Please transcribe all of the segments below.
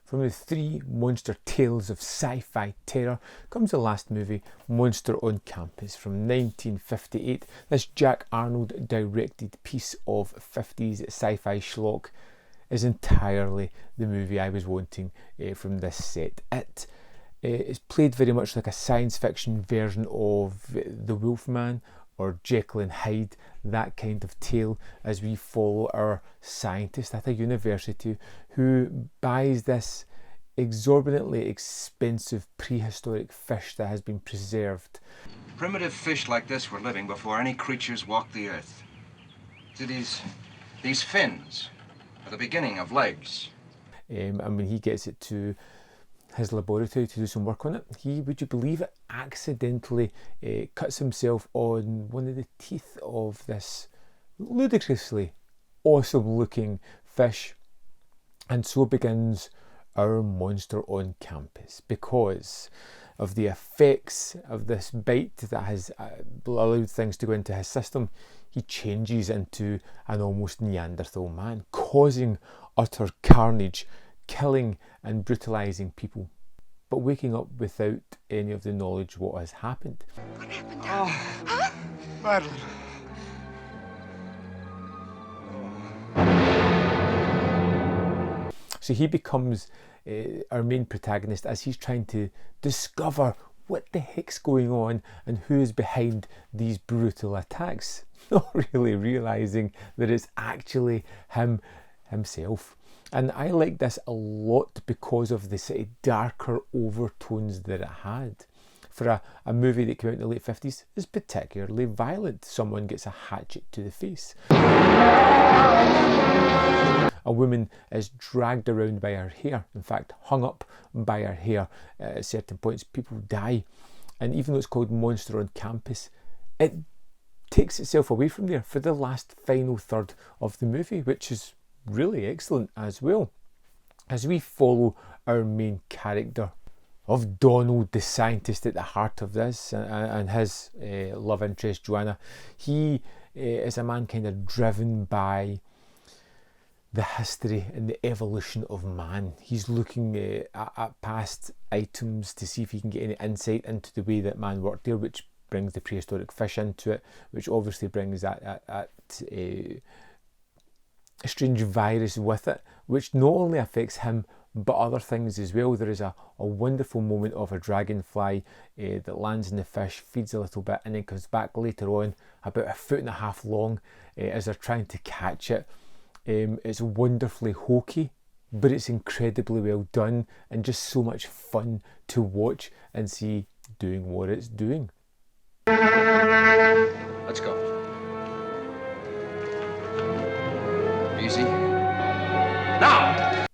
From the three monster tales of sci-fi terror comes the last movie, Monster on Campus, from 1958. This Jack Arnold directed piece of 50s sci-fi schlock is entirely the movie I was wanting from this set. It is played very much like a science fiction version of The Wolfman or Jekyll and Hyde, that kind of tale, as we follow our scientist at a university who buys this exorbitantly expensive prehistoric fish that has been preserved. Primitive fish like this were living before any creatures walked the earth. See, these fins are the beginning of legs. And when he gets it to his laboratory to do some work on it, he, would you believe it, accidentally cuts himself on one of the teeth of this ludicrously awesome looking fish. And so begins our Monster on Campus, because of the effects of this bite that has allowed things to go into his system. He changes into an almost Neanderthal man, causing utter carnage, killing and brutalising people, but waking up without any of the knowledge what has happened. What happened? Huh? Madeline. So he becomes our main protagonist as he's trying to discover what the heck's going on and who is behind these brutal attacks, not really realising that it's actually himself. And I like this a lot because of the sort of darker overtones that it had. For a movie that came out in the late 50s, is particularly violent. Someone gets a hatchet to the face. A woman is dragged around by her hair, in fact hung up by her hair. At certain points people die, and even though it's called Monster on Campus, it takes itself away from there for the last final third of the movie, which is really excellent as well. As we follow our main character of Donald, the scientist at the heart of this, and his love interest Joanna, he is a man kind of driven by the history and the evolution of man. He's looking at past items to see if he can get any insight into the way that man worked there, which brings the prehistoric fish into it, which obviously brings that a strange virus with it, which not only affects him but other things as well. There is a wonderful moment of a dragonfly that lands in the fish, feeds a little bit, and then comes back later on about 1.5 feet long as they're trying to catch it. It's wonderfully hokey, but it's incredibly well done and just so much fun to watch and see doing what it's doing. Let's go. Easy. Now!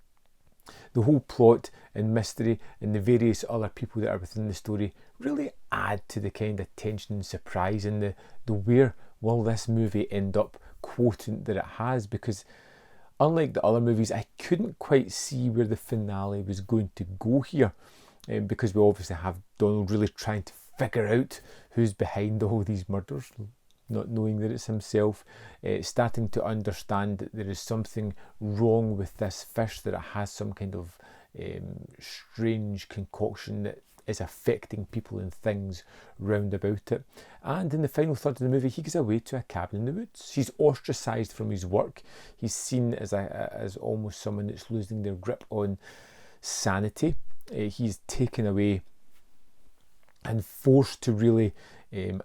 The whole plot and mystery and the various other people that are within the story really add to the kind of tension and surprise and the where will this movie end up quotient that it has, because unlike the other movies, I couldn't quite see where the finale was going to go here, because we obviously have Donald really trying to figure out who's behind all these murders, not knowing that it's himself, starting to understand that there is something wrong with this fish, that it has some kind of strange concoction that is affecting people and things round about it. And in the final third of the movie, he goes away to a cabin in the woods. He's ostracised from his work. He's seen as almost someone that's losing their grip on sanity. He's taken away and forced to really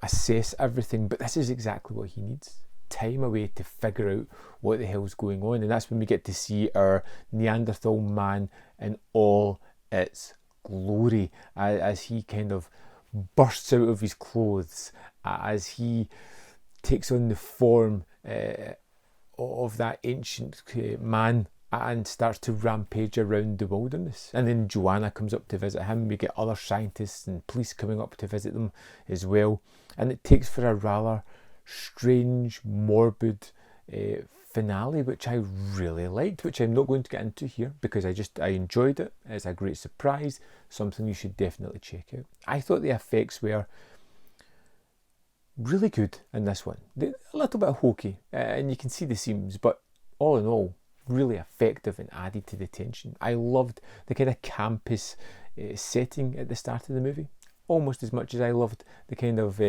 assess everything, but this is exactly what he needs. Time away to figure out what the hell's going on, and that's when we get to see our Neanderthal man in all its glory, as he kind of bursts out of his clothes, as he takes on the form of that ancient man and starts to rampage around the wilderness. And then Joanna comes up to visit him. We get other scientists and police coming up to visit them as well, and it takes for a rather strange, morbid finale, which I really liked, which I'm not going to get into here because I enjoyed it. It's a great surprise, something you should definitely check out. I thought the effects were really good in this one. A little bit hokey, and you can see the seams, but all in all, really effective and added to the tension. I loved the kind of campus setting at the start of the movie, almost as much as I loved the kind of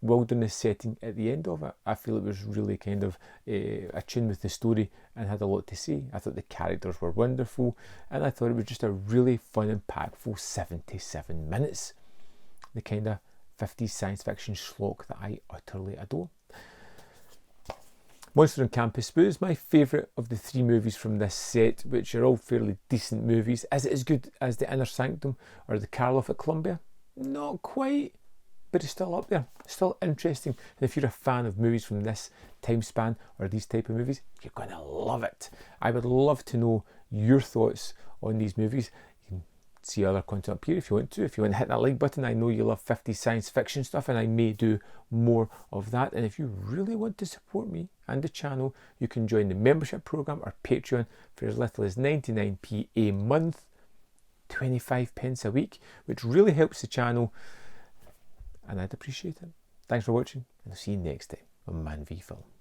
wilderness setting at the end of it. I feel it was really kind of attuned with the story and had a lot to say. I thought the characters were wonderful, and I thought it was just a really fun, impactful 77 minutes. The kind of 50s science fiction schlock that I utterly adore. Monster on Campus Spoo is my favourite of the 3 movies from this set, which are all fairly decent movies. Is it as good as The Inner Sanctum or The Karloff at Columbia? Not quite, but it's still up there. Still interesting. And if you're a fan of movies from this time span or these type of movies, you're going to love it. I would love to know your thoughts on these movies. You can see other content up here if you want to. If you want to hit that like button, I know you love 50 science fiction stuff, and I may do more of that. And if you really want to support me and the channel, you can join the membership program or Patreon for as little as 99p a month, 25 pence a week, which really helps the channel, and I'd appreciate it. Thanks for watching, and I'll see you next time on Man v Film.